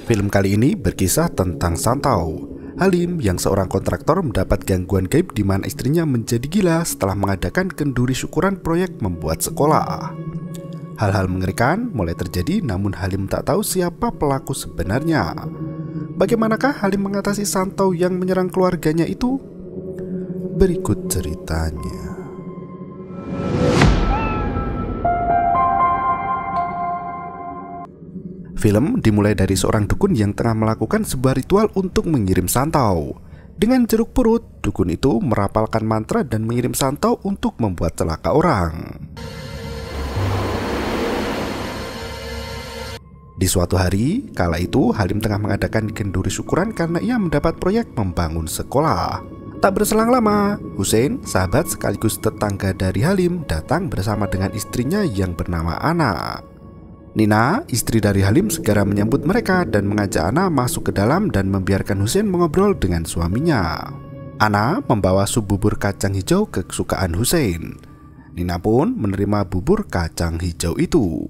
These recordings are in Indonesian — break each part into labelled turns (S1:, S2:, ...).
S1: Film kali ini berkisah tentang Santau, Halim yang seorang kontraktor mendapat gangguan gaib di mana istrinya menjadi gila setelah mengadakan kenduri syukuran proyek membuat sekolah. Hal-hal mengerikan mulai terjadi, namun Halim tak tahu siapa pelaku sebenarnya. Bagaimanakah Halim mengatasi Santau yang menyerang keluarganya itu? Berikut ceritanya. Film dimulai dari seorang dukun yang tengah melakukan sebuah ritual untuk mengirim Santau. Dengan jeruk purut, dukun itu merapalkan mantra dan mengirim Santau untuk membuat celaka orang. Di suatu hari, kala itu Halim tengah mengadakan kenduri syukuran karena ia mendapat proyek membangun sekolah. Tak berselang lama, Hussein, sahabat sekaligus tetangga dari Halim, datang bersama dengan istrinya yang bernama Ana. Nina, istri dari Halim, segera menyambut mereka dan mengajak Ana masuk ke dalam dan membiarkan Hussein mengobrol dengan suaminya. Ana membawa sup bubur kacang hijau kesukaan Hussein. Nina pun menerima bubur kacang hijau itu.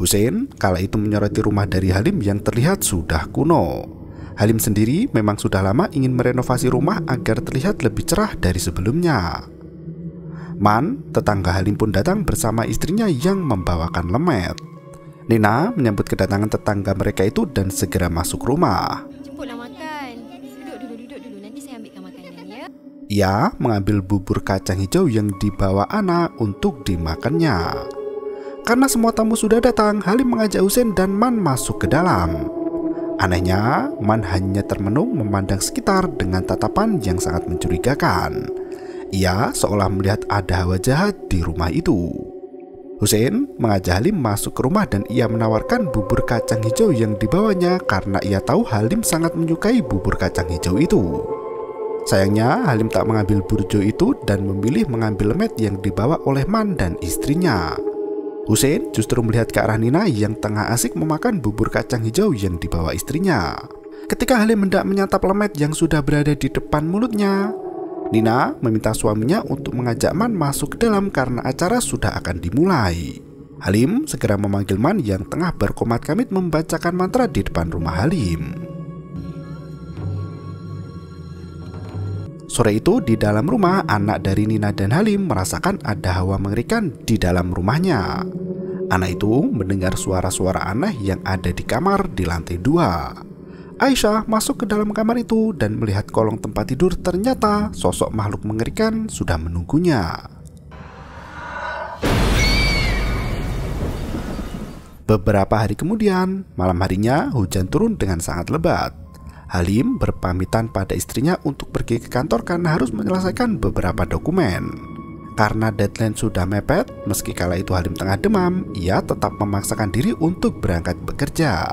S1: Hussein kala itu menyoroti rumah dari Halim yang terlihat sudah kuno. Halim sendiri memang sudah lama ingin merenovasi rumah agar terlihat lebih cerah dari sebelumnya. Man, tetangga Halim pun datang bersama istrinya yang membawakan lemet. Nina menyambut kedatangan tetangga mereka itu dan segera masuk rumah.
S2: Cepatlah makan. Duduk dulu. Nanti saya ambilkan makanan ya.
S1: Ia mengambil bubur kacang hijau yang dibawa Ana untuk dimakannya. Karena semua tamu sudah datang, Halim mengajak Hussein dan Man masuk ke dalam. Anehnya, Man hanya termenung memandang sekitar dengan tatapan yang sangat mencurigakan. Ia seolah melihat ada hawa jahat di rumah itu. Hussein mengajak Halim masuk ke rumah dan ia menawarkan bubur kacang hijau yang dibawanya karena ia tahu Halim sangat menyukai bubur kacang hijau itu. Sayangnya Halim tak mengambil burjo itu dan memilih mengambil lemet yang dibawa oleh Man dan istrinya. Hussein justru melihat ke arah Nina yang tengah asik memakan bubur kacang hijau yang dibawa istrinya. Ketika Halim hendak menyantap lemet yang sudah berada di depan mulutnya, Nina meminta suaminya untuk mengajak Man masuk ke dalam karena acara sudah akan dimulai. Halim segera memanggil Man yang tengah berkomat-kamit membacakan mantra di depan rumah Halim. Sore itu di dalam rumah, anak dari Nina dan Halim merasakan ada hawa mengerikan di dalam rumahnya. Anak itu mendengar suara-suara aneh yang ada di kamar di lantai 2. Aisyah masuk ke dalam kamar itu dan melihat kolong tempat tidur, ternyata sosok makhluk mengerikan sudah menunggunya. Beberapa hari kemudian, malam harinya hujan turun dengan sangat lebat. Halim berpamitan pada istrinya untuk pergi ke kantor karena harus menyelesaikan beberapa dokumen. Karena deadline sudah mepet, meski kala itu Halim tengah demam, ia tetap memaksakan diri untuk berangkat bekerja.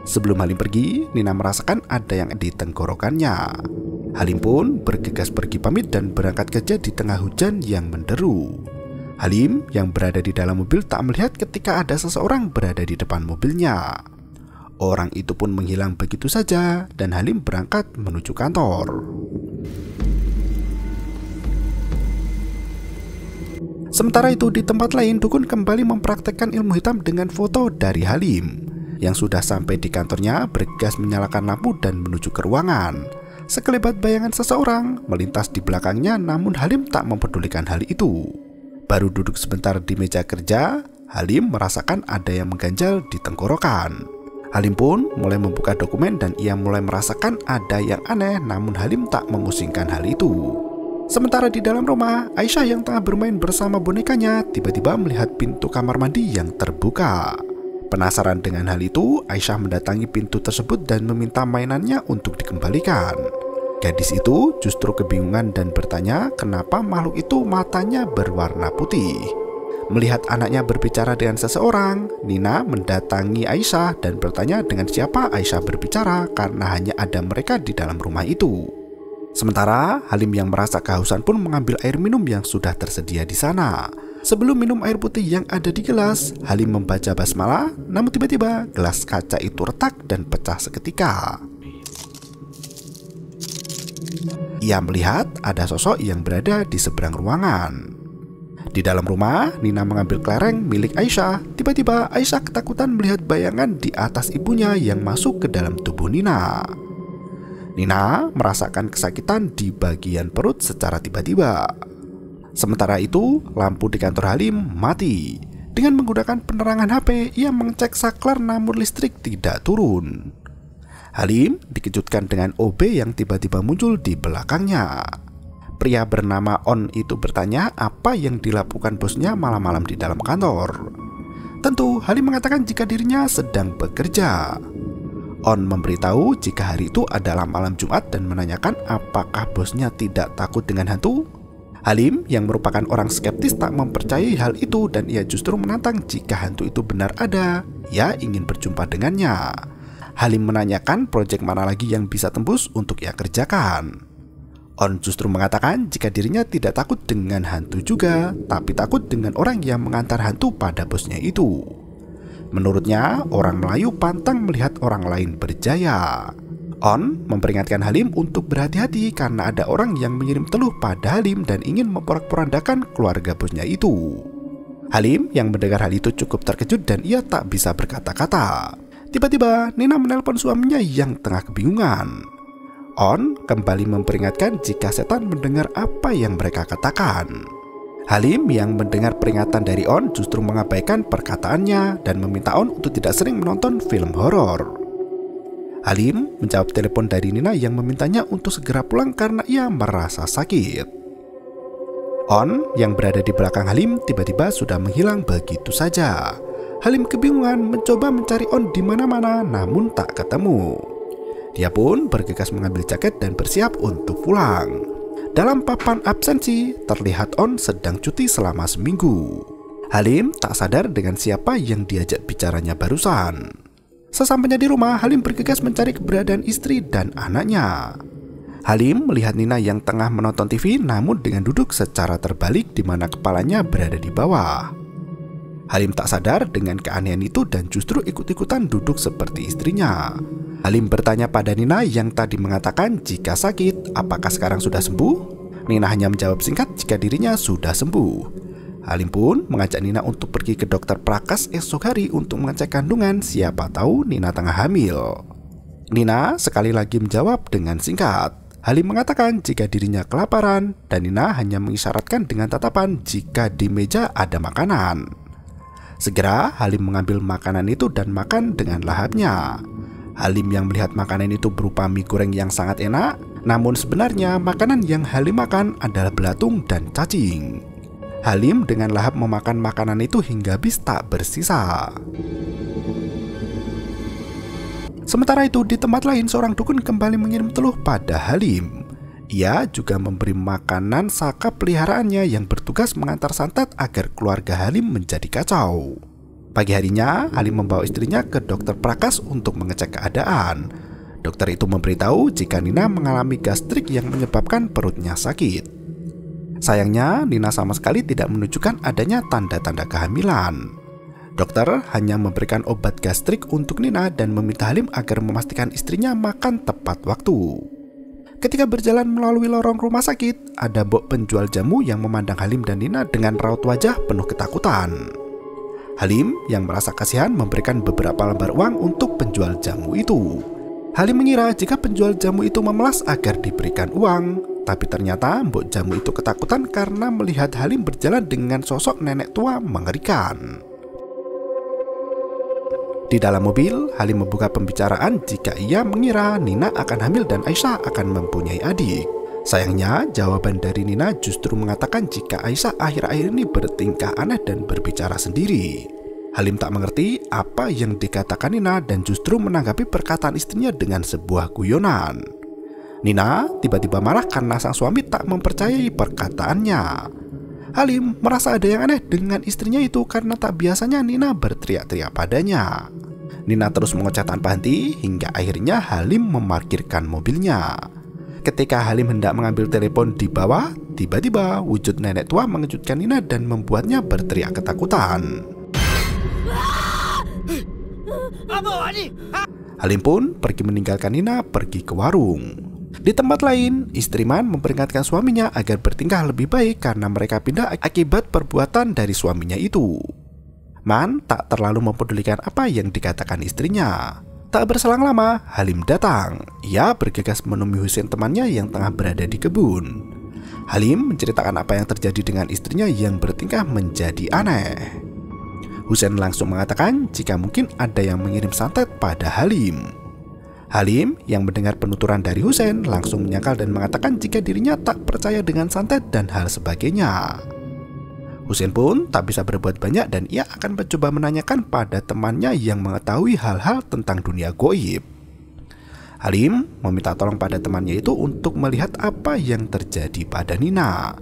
S1: Sebelum Halim pergi, Nina merasakan ada yang di tenggorokannya. Halim pun bergegas pergi pamit dan berangkat kerja di tengah hujan yang menderu. Halim yang berada di dalam mobil tak melihat ketika ada seseorang berada di depan mobilnya. Orang itu pun menghilang begitu saja dan Halim berangkat menuju kantor. Sementara itu di tempat lain, dukun kembali mempraktekkan ilmu hitam dengan foto dari Halim. Yang sudah sampai di kantornya bergegas menyalakan lampu dan menuju ke ruangan. Sekelebat bayangan seseorang melintas di belakangnya, namun Halim tak mempedulikan hal itu. Baru duduk sebentar di meja kerja, Halim merasakan ada yang mengganjal di tenggorokan. Halim pun mulai membuka dokumen dan ia mulai merasakan ada yang aneh, namun Halim tak memusingkan hal itu. Sementara di dalam rumah, Aisyah yang tengah bermain bersama bonekanya tiba-tiba melihat pintu kamar mandi yang terbuka. Penasaran dengan hal itu, Aisyah mendatangi pintu tersebut dan meminta mainannya untuk dikembalikan. Gadis itu justru kebingungan dan bertanya kenapa makhluk itu matanya berwarna putih. Melihat anaknya berbicara dengan seseorang, Nina mendatangi Aisyah dan bertanya dengan siapa Aisyah berbicara karena hanya ada mereka di dalam rumah itu. Sementara Halim yang merasa kehausan pun mengambil air minum yang sudah tersedia di sana. Sebelum minum air putih yang ada di gelas, Halim membaca basmalah, namun tiba-tiba gelas kaca itu retak dan pecah seketika. Ia melihat ada sosok yang berada di seberang ruangan. Di dalam rumah, Nina mengambil kelereng milik Aisyah. Tiba-tiba Aisyah ketakutan melihat bayangan di atas ibunya yang masuk ke dalam tubuh Nina. Nina merasakan kesakitan di bagian perut secara tiba-tiba. Sementara itu, lampu di kantor Halim mati. Dengan menggunakan penerangan HP, ia mengecek saklar namun listrik tidak turun. Halim dikejutkan dengan OB yang tiba-tiba muncul di belakangnya. Pria bernama On itu bertanya apa yang dilakukan bosnya malam-malam di dalam kantor. Tentu Halim mengatakan jika dirinya sedang bekerja. On memberitahu jika hari itu adalah malam Jumat dan menanyakan apakah bosnya tidak takut dengan hantu. Halim yang merupakan orang skeptis tak mempercayai hal itu dan ia justru menantang jika hantu itu benar ada. Ia ingin berjumpa dengannya. Halim menanyakan proyek mana lagi yang bisa tembus untuk ia kerjakan. On justru mengatakan jika dirinya tidak takut dengan hantu juga, tapi takut dengan orang yang mengantar hantu pada bosnya itu. Menurutnya, orang Melayu pantang melihat orang lain berjaya. On memperingatkan Halim untuk berhati-hati karena ada orang yang mengirim teluh pada Halim dan ingin memporak-porandakan keluarga bosnya itu. Halim yang mendengar hal itu cukup terkejut dan ia tak bisa berkata-kata. Tiba-tiba Nina menelpon suaminya yang tengah kebingungan. On kembali memperingatkan jika setan mendengar apa yang mereka katakan. Halim yang mendengar peringatan dari On justru mengabaikan perkataannya dan meminta On untuk tidak sering menonton film horor. Halim menjawab telepon dari Nina yang memintanya untuk segera pulang karena ia merasa sakit. On yang berada di belakang Halim tiba-tiba sudah menghilang begitu saja. Halim kebingungan mencoba mencari On di mana-mana namun tak ketemu. Dia pun bergegas mengambil jaket dan bersiap untuk pulang. Dalam papan absensi, terlihat On sedang cuti selama seminggu. Halim tak sadar dengan siapa yang diajak bicaranya barusan. Sesampainya di rumah, Halim bergegas mencari keberadaan istri dan anaknya. Halim melihat Nina yang tengah menonton TV namun dengan duduk secara terbalik di mana kepalanya berada di bawah. Halim tak sadar dengan keanehan itu dan justru ikut-ikutan duduk seperti istrinya. Halim bertanya pada Nina yang tadi mengatakan jika sakit, apakah sekarang sudah sembuh? Nina hanya menjawab singkat jika dirinya sudah sembuh. Halim pun mengajak Nina untuk pergi ke dokter Prakas esok hari untuk mengecek kandungan, siapa tahu Nina tengah hamil. Nina sekali lagi menjawab dengan singkat. Halim mengatakan jika dirinya kelaparan dan Nina hanya mengisyaratkan dengan tatapan jika di meja ada makanan. Segera Halim mengambil makanan itu dan makan dengan lahapnya. Halim yang melihat makanan itu berupa mie goreng yang sangat enak, namun sebenarnya makanan yang Halim makan adalah belatung dan cacing. Halim dengan lahap memakan makanan itu hingga habis tak bersisa. Sementara itu di tempat lain seorang dukun kembali mengirim teluh pada Halim. Ia juga memberi makanan saka peliharaannya yang bertugas mengantar santet agar keluarga Halim menjadi kacau. Pagi harinya, Halim membawa istrinya ke dokter Prakas untuk mengecek keadaan. Dokter itu memberitahu jika Nina mengalami gastrik yang menyebabkan perutnya sakit. Sayangnya, Nina sama sekali tidak menunjukkan adanya tanda-tanda kehamilan. Dokter hanya memberikan obat gastrik untuk Nina dan meminta Halim agar memastikan istrinya makan tepat waktu. Ketika berjalan melalui lorong rumah sakit, ada mbok penjual jamu yang memandang Halim dan Nina dengan raut wajah penuh ketakutan. Halim yang merasa kasihan memberikan beberapa lembar uang untuk penjual jamu itu. Halim mengira jika penjual jamu itu memelas agar diberikan uang, tapi ternyata mbok jamu itu ketakutan karena melihat Halim berjalan dengan sosok nenek tua mengerikan. Di dalam mobil, Halim membuka pembicaraan jika ia mengira Nina akan hamil dan Aisyah akan mempunyai adik. Sayangnya, jawaban dari Nina justru mengatakan jika Aisyah akhir-akhir ini bertingkah aneh dan berbicara sendiri. Halim tak mengerti apa yang dikatakan Nina dan justru menanggapi perkataan istrinya dengan sebuah guyonan. Nina tiba-tiba marah karena sang suami tak mempercayai perkataannya. Halim merasa ada yang aneh dengan istrinya itu karena tak biasanya Nina berteriak-teriak padanya. Nina terus mengoceh tanpa henti hingga akhirnya Halim memarkirkan mobilnya. Ketika Halim hendak mengambil telepon di bawah, tiba-tiba wujud nenek tua mengejutkan Nina dan membuatnya berteriak ketakutan. Halim pun pergi meninggalkan Nina pergi ke warung. Di tempat lain, istri Man memperingatkan suaminya agar bertingkah lebih baik karena mereka pindah akibat perbuatan dari suaminya itu. Man tak terlalu mempedulikan apa yang dikatakan istrinya. Tak berselang lama, Halim datang. Ia bergegas menemui Husein temannya yang tengah berada di kebun. Halim menceritakan apa yang terjadi dengan istrinya yang bertingkah menjadi aneh. Husein langsung mengatakan jika mungkin ada yang mengirim santet pada Halim. Halim yang mendengar penuturan dari Husein langsung menyangkal dan mengatakan jika dirinya tak percaya dengan santet dan hal sebagainya. Husein pun tak bisa berbuat banyak dan ia akan mencoba menanyakan pada temannya yang mengetahui hal-hal tentang dunia gaib. Halim meminta tolong pada temannya itu untuk melihat apa yang terjadi pada Nina.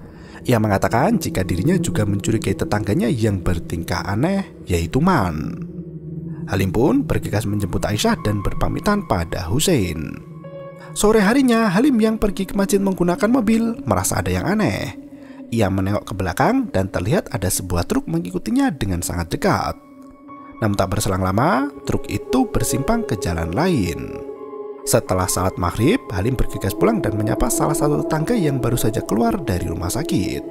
S1: Ia mengatakan jika dirinya juga mencurigai tetangganya yang bertingkah aneh, yaitu Man. Halim pun bergegas menjemput Aisyah dan berpamitan pada Husein. Sore harinya, Halim yang pergi ke masjid menggunakan mobil merasa ada yang aneh. Ia menengok ke belakang dan terlihat ada sebuah truk mengikutinya dengan sangat dekat. Namun tak berselang lama, truk itu bersimpang ke jalan lain. Setelah salat maghrib, Halim bergegas pulang dan menyapa salah satu tetangga yang baru saja keluar dari rumah sakit.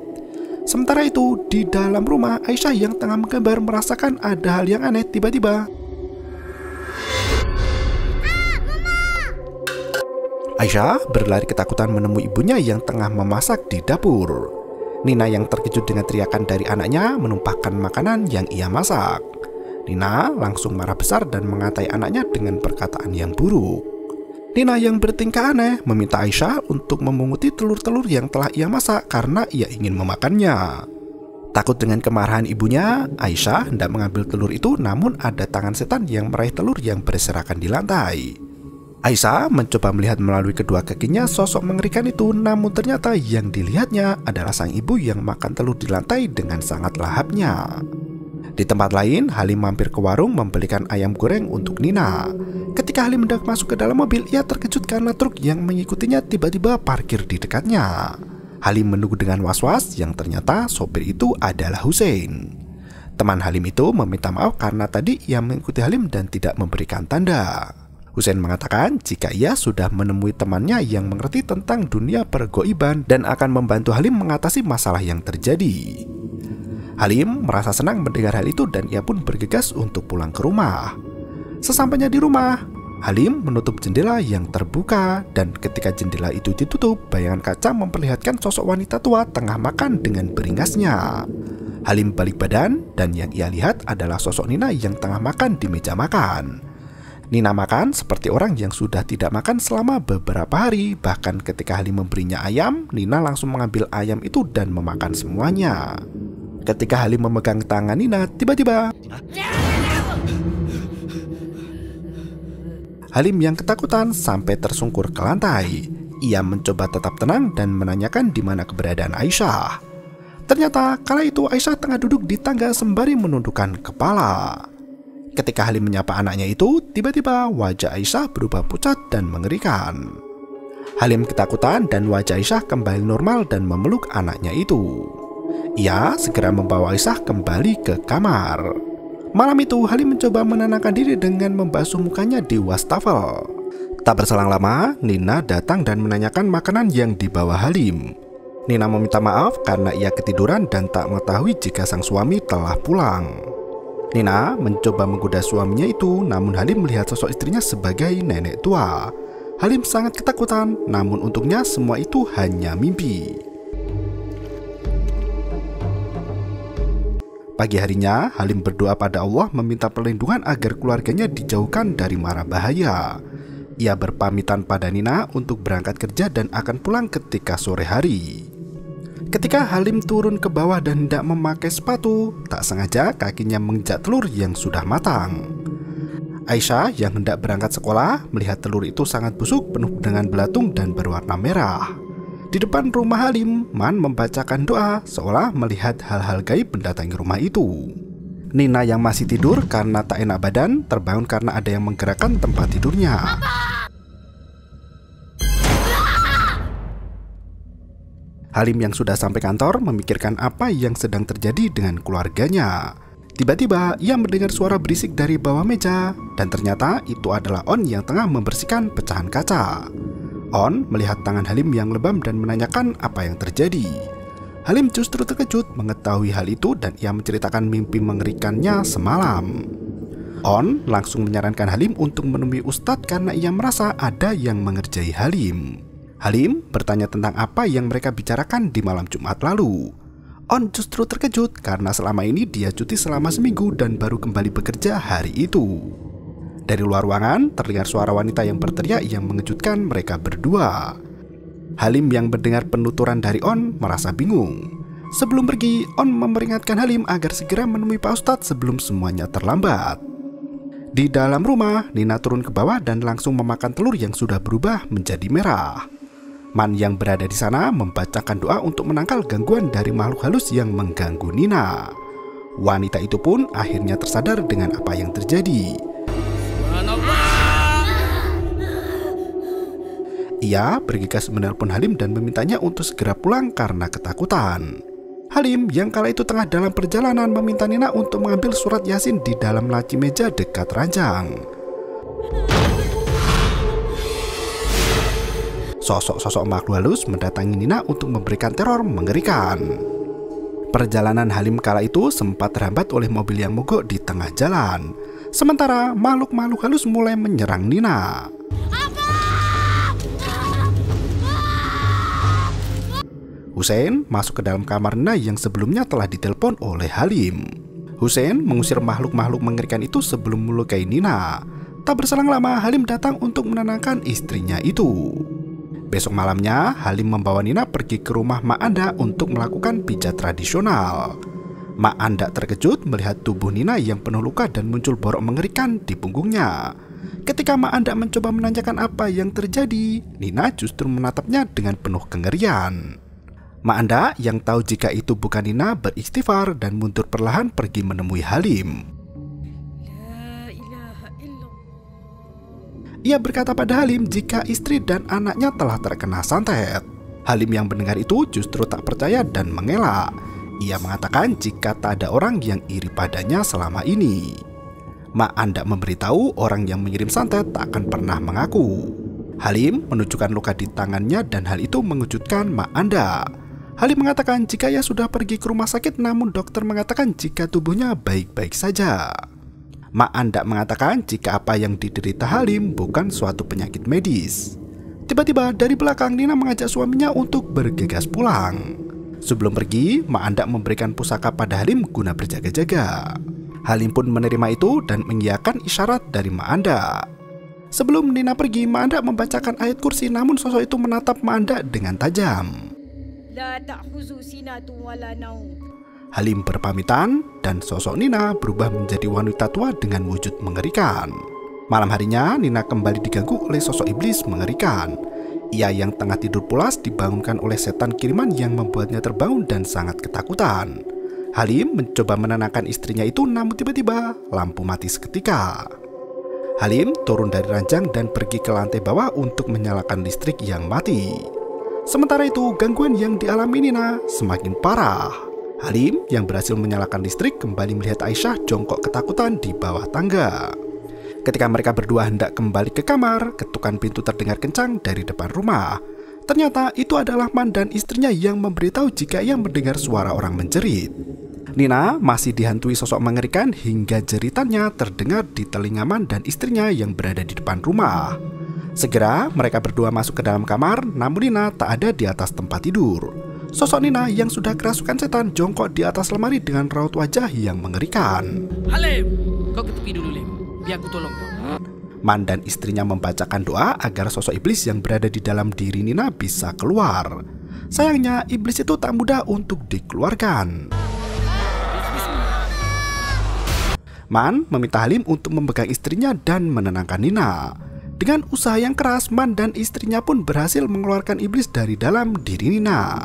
S1: Sementara itu, di dalam rumah, Aisyah yang tengah menggambar merasakan ada hal yang aneh tiba-tiba. Aisyah berlari ketakutan menemui ibunya yang tengah memasak di dapur. Nina yang terkejut dengan teriakan dari anaknya menumpahkan makanan yang ia masak. Nina langsung marah besar dan mengatai anaknya dengan perkataan yang buruk. Nina yang bertingkah aneh meminta Aisyah untuk memunguti telur-telur yang telah ia masak karena ia ingin memakannya. Takut dengan kemarahan ibunya, Aisyah hendak mengambil telur itu, namun ada tangan setan yang meraih telur yang berserakan di lantai. Aisyah mencoba melihat melalui kedua kakinya sosok mengerikan itu, namun ternyata yang dilihatnya adalah sang ibu yang makan telur di lantai dengan sangat lahapnya. Di tempat lain, Halim mampir ke warung membelikan ayam goreng untuk Nina. Ketika Halim hendak masuk ke dalam mobil, ia terkejut karena truk yang mengikutinya tiba-tiba parkir di dekatnya. Halim menunggu dengan was-was yang ternyata sopir itu adalah Husein. Teman Halim itu meminta maaf karena tadi ia mengikuti Halim dan tidak memberikan tanda. Husein mengatakan jika ia sudah menemui temannya yang mengerti tentang dunia pergoiban dan akan membantu Halim mengatasi masalah yang terjadi. Halim merasa senang mendengar hal itu dan ia pun bergegas untuk pulang ke rumah. Sesampainya di rumah, Halim menutup jendela yang terbuka dan ketika jendela itu ditutup, bayangan kaca memperlihatkan sosok wanita tua tengah makan dengan beringasnya. Halim balik badan dan yang ia lihat adalah sosok Nina yang tengah makan di meja makan. Nina makan seperti orang yang sudah tidak makan selama beberapa hari. Bahkan ketika Halim memberinya ayam, Nina langsung mengambil ayam itu dan memakan semuanya. Ketika Halim memegang tangan Nina, tiba-tiba Halim yang ketakutan sampai tersungkur ke lantai. Ia mencoba tetap tenang dan menanyakan di mana keberadaan Aisyah. Ternyata kala itu Aisyah tengah duduk di tangga sembari menundukkan kepala. Ketika Halim menyapa anaknya itu, tiba-tiba wajah Aisyah berubah pucat dan mengerikan. Halim ketakutan dan wajah Aisyah kembali normal dan memeluk anaknya itu. Ia segera membawa Aisyah kembali ke kamar. Malam itu Halim mencoba menenangkan diri dengan membasuh mukanya di wastafel. Tak berselang lama, Nina datang dan menanyakan makanan yang dibawa Halim. Nina meminta maaf karena ia ketiduran dan tak mengetahui jika sang suami telah pulang. Nina mencoba menggoda suaminya itu, namun Halim melihat sosok istrinya sebagai nenek tua. Halim sangat ketakutan, namun untungnya semua itu hanya mimpi. Pagi harinya, Halim berdoa pada Allah meminta perlindungan agar keluarganya dijauhkan dari mara bahaya. Ia berpamitan pada Nina untuk berangkat kerja dan akan pulang ketika sore hari. Ketika Halim turun ke bawah dan hendak memakai sepatu, tak sengaja kakinya menginjak telur yang sudah matang. Aisyah yang hendak berangkat sekolah melihat telur itu sangat busuk, penuh dengan belatung dan berwarna merah. Di depan rumah Halim, Man membacakan doa seolah melihat hal-hal gaib mendatangi rumah itu. Nina yang masih tidur karena tak enak badan terbangun karena ada yang menggerakkan tempat tidurnya. Halim yang sudah sampai kantor memikirkan apa yang sedang terjadi dengan keluarganya. Tiba-tiba ia mendengar suara berisik dari bawah meja dan ternyata itu adalah On yang tengah membersihkan pecahan kaca. On melihat tangan Halim yang lebam dan menanyakan apa yang terjadi. Halim justru terkejut mengetahui hal itu dan ia menceritakan mimpi mengerikannya semalam. On langsung menyarankan Halim untuk menemui Ustadz karena ia merasa ada yang mengerjai Halim. Halim bertanya tentang apa yang mereka bicarakan di malam Jumat lalu. On justru terkejut karena selama ini dia cuti selama seminggu dan baru kembali bekerja hari itu. Dari luar ruangan terdengar suara wanita yang berteriak yang mengejutkan mereka berdua. Halim yang mendengar penuturan dari On merasa bingung. Sebelum pergi, On memperingatkan Halim agar segera menemui Pak Ustadz sebelum semuanya terlambat. Di dalam rumah, Nina turun ke bawah dan langsung memakan telur yang sudah berubah menjadi merah. Man yang berada di sana membacakan doa untuk menangkal gangguan dari makhluk halus yang mengganggu Nina. Wanita itu pun akhirnya tersadar dengan apa yang terjadi. Ia bergegas menelpon Halim dan memintanya untuk segera pulang karena ketakutan. Halim yang kala itu tengah dalam perjalanan meminta Nina untuk mengambil surat Yasin di dalam laci meja dekat ranjang. Sosok-sosok makhluk halus mendatangi Nina untuk memberikan teror mengerikan. Perjalanan Halim kala itu sempat terhambat oleh mobil yang mogok di tengah jalan. Sementara makhluk-makhluk halus mulai menyerang Nina. Hussein masuk ke dalam kamar Nina yang sebelumnya telah ditelepon oleh Halim. Hussein mengusir makhluk-makhluk mengerikan itu sebelum melukai Nina. Tak berselang lama Halim datang untuk menenangkan istrinya itu. Besok malamnya Halim membawa Nina pergi ke rumah Mak Anda untuk melakukan pijat tradisional. Mak Anda terkejut melihat tubuh Nina yang penuh luka dan muncul borok mengerikan di punggungnya. Ketika Mak Anda mencoba menanyakan apa yang terjadi, Nina justru menatapnya dengan penuh kengerian. Mak Anda yang tahu jika itu bukan Nina beristighfar dan mundur perlahan pergi menemui Halim. Ia berkata pada Halim jika istri dan anaknya telah terkena santet. Halim yang mendengar itu justru tak percaya dan mengelak. Ia mengatakan jika tak ada orang yang iri padanya selama ini. Mak Anda memberitahu orang yang mengirim santet tak akan pernah mengaku. Halim menunjukkan luka di tangannya dan hal itu mengejutkan Mak Anda. Halim mengatakan jika ia sudah pergi ke rumah sakit namun dokter mengatakan jika tubuhnya baik-baik saja. Mak Anda mengatakan jika apa yang diderita Halim bukan suatu penyakit medis. Tiba-tiba dari belakang Nina mengajak suaminya untuk bergegas pulang. Sebelum pergi, Mak Anda memberikan pusaka pada Halim guna berjaga-jaga. Halim pun menerima itu dan mengiyakan isyarat dari Mak Anda. Sebelum Nina pergi, Mak Anda membacakan ayat kursi namun sosok itu menatap Mak Anda dengan tajam. Halim berpamitan dan sosok Nina berubah menjadi wanita tua dengan wujud mengerikan. Malam harinya Nina kembali diganggu oleh sosok iblis mengerikan. Ia yang tengah tidur pulas dibangunkan oleh setan kiriman yang membuatnya terbangun dan sangat ketakutan. Halim mencoba menenangkan istrinya itu namun tiba-tiba lampu mati seketika. Halim turun dari ranjang dan pergi ke lantai bawah untuk menyalakan listrik yang mati. Sementara itu gangguan yang dialami Nina semakin parah. Halim yang berhasil menyalakan listrik kembali melihat Aisyah jongkok ketakutan di bawah tangga. Ketika mereka berdua hendak kembali ke kamar, ketukan pintu terdengar kencang dari depan rumah. Ternyata itu adalah Man dan istrinya yang memberitahu jika ia mendengar suara orang menjerit. Nina masih dihantui sosok mengerikan hingga jeritannya terdengar di telinga Man dan istrinya yang berada di depan rumah. Segera mereka berdua masuk ke daman kamar, namun Nina tak ada di atas tempat tidur. Sosok Nina yang sudah kerasukan setan jongkok di atas lemari dengan raut wajah yang mengerikan.
S3: Halim, kau ke tepi dulu, Lim. Biar aku tolong kau.
S1: Man dan istrinya membacakan doa agar sosok iblis yang berada di dalam diri Nina bisa keluar. Sayangnya iblis itu tak mudah untuk dikeluarkan. Man meminta Halim untuk memegang istrinya dan menenangkan Nina. Dengan usaha yang keras, Man dan istrinya pun berhasil mengeluarkan iblis dari dalam diri Nina.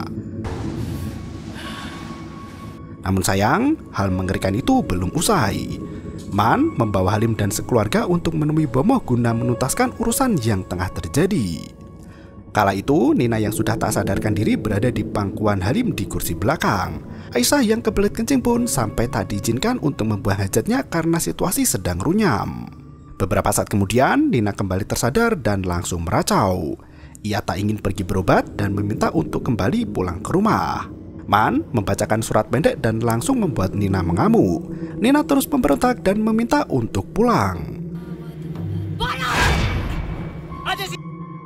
S1: Namun sayang, hal mengerikan itu belum usai. Man membawa Halim dan sekeluarga untuk menemui Bomoh guna menuntaskan urusan yang tengah terjadi. Kala itu, Nina yang sudah tak sadarkan diri berada di pangkuan Halim di kursi belakang. Aisyah yang kebelet kencing pun sampai tak diizinkan untuk membuang hajatnya karena situasi sedang runyam. Beberapa saat kemudian, Nina kembali tersadar dan langsung meracau. Ia tak ingin pergi berobat dan meminta untuk kembali pulang ke rumah. Man membacakan surat pendek dan langsung membuat Nina mengamuk. Nina terus memberontak dan meminta untuk pulang.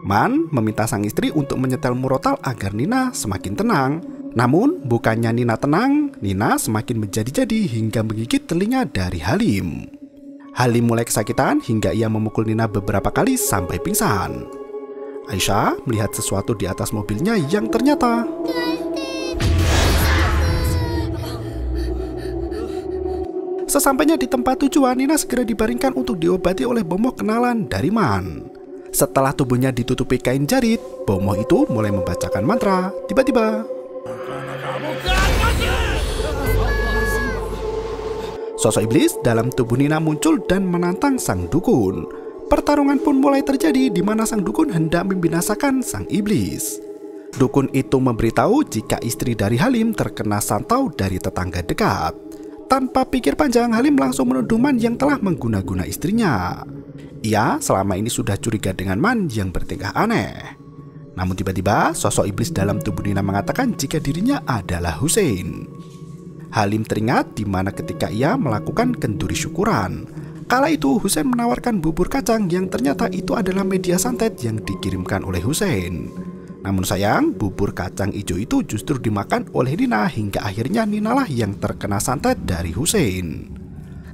S1: Man meminta sang istri untuk menyetel murotal agar Nina semakin tenang. Namun bukannya Nina tenang, Nina semakin menjadi-jadi hingga menggigit telinga dari Halim. Halim mulai kesakitan hingga ia memukul Nina beberapa kali sampai pingsan. Aisyah melihat sesuatu di atas mobilnya yang ternyata sesampainya di tempat tujuan, Nina segera dibaringkan untuk diobati oleh Bomoh kenalan dari Man. Setelah tubuhnya ditutupi kain jarit, Bomoh itu mulai membacakan mantra. Tiba-tiba sosok iblis dalam tubuh Nina muncul dan menantang sang dukun. Pertarungan pun mulai terjadi di mana sang dukun hendak membinasakan sang iblis. Dukun itu memberitahu jika istri dari Halim terkena santau dari tetangga dekat. Tanpa pikir panjang, Halim langsung menuduh Man yang telah mengguna-guna istrinya. Ia selama ini sudah curiga dengan Man yang bertingkah aneh. Namun tiba-tiba sosok iblis dalam tubuh Nina mengatakan jika dirinya adalah Hussein. Halim teringat di mana ketika ia melakukan kenduri syukuran. Kala itu Hussein menawarkan bubur kacang yang ternyata itu adalah media santet yang dikirimkan oleh Hussein. Namun sayang, bubur kacang hijau itu justru dimakan oleh Nina hingga akhirnya Nina lah yang terkena santet dari Hussein.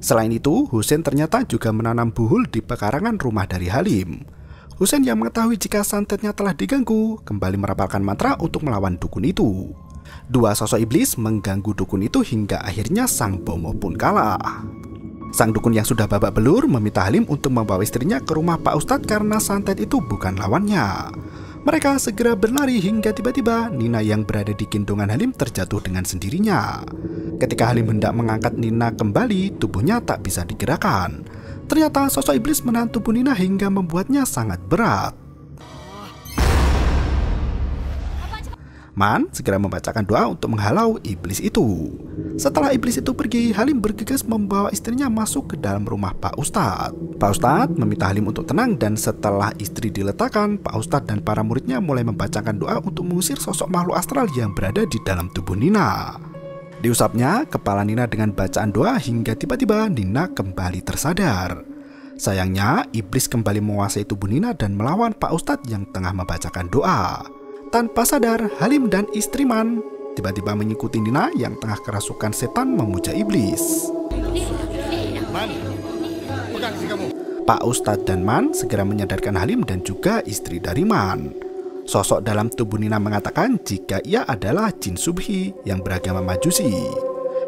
S1: Selain itu, Hussein ternyata juga menanam buhul di pekarangan rumah dari Halim. Hussein yang mengetahui jika santetnya telah diganggu, kembali merapalkan mantra untuk melawan dukun itu. Dua sosok iblis mengganggu dukun itu hingga akhirnya sang Bomoh pun kalah. Sang dukun yang sudah babak belur meminta Halim untuk membawa istrinya ke rumah Pak Ustadz karena santet itu bukan lawannya. Mereka segera berlari hingga tiba-tiba Nina yang berada di gendongan Halim terjatuh dengan sendirinya. Ketika Halim hendak mengangkat Nina kembali, tubuhnya tak bisa digerakkan. Ternyata sosok iblis menahan tubuh Nina hingga membuatnya sangat berat. Man segera membacakan doa untuk menghalau iblis itu. Setelah iblis itu pergi, Halim bergegas membawa istrinya masuk ke dalam rumah Pak Ustadz. Pak Ustadz meminta Halim untuk tenang dan setelah istri diletakkan, Pak Ustadz dan para muridnya mulai membacakan doa untuk mengusir sosok makhluk astral yang berada di dalam tubuh Nina. Diusapnya kepala Nina dengan bacaan doa hingga tiba-tiba Nina kembali tersadar. Sayangnya, iblis kembali menguasai tubuh Nina dan melawan Pak Ustadz yang tengah membacakan doa. Tanpa sadar, Halim dan istri Man tiba-tiba mengikuti Nina yang tengah kerasukan setan memuja iblis.
S4: Man, pegang si kamu.
S1: Pak Ustadz dan Man segera menyadarkan Halim dan juga istri dari Man. Sosok dalam tubuh Nina mengatakan jika ia adalah jin Subhi yang beragama Majusi.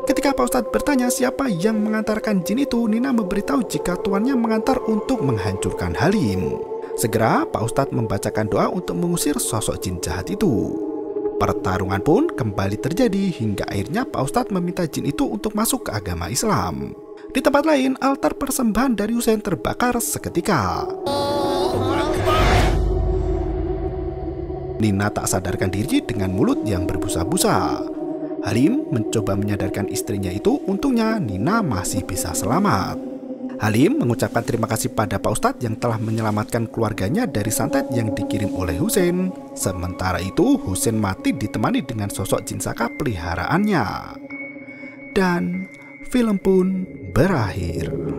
S1: Ketika Pak Ustadz bertanya siapa yang mengantarkan jin itu, Nina memberitahu jika tuannya mengantar untuk menghancurkan Halim. Segera Pak Ustadz membacakan doa untuk mengusir sosok jin jahat itu. Pertarungan pun kembali terjadi hingga akhirnya Pak Ustadz meminta jin itu untuk masuk ke agama Islam. Di tempat lain, altar persembahan dari Hussein terbakar seketika. Nina tak sadarkan diri dengan mulut yang berbusa-busa. Halim mencoba menyadarkan istrinya itu, untungnya Nina masih bisa selamat. Halim mengucapkan terima kasih pada Pak Ustadz yang telah menyelamatkan keluarganya dari santet yang dikirim oleh Hussein. Sementara itu, Hussein mati ditemani dengan sosok jin saka peliharaannya. Dan film pun berakhir.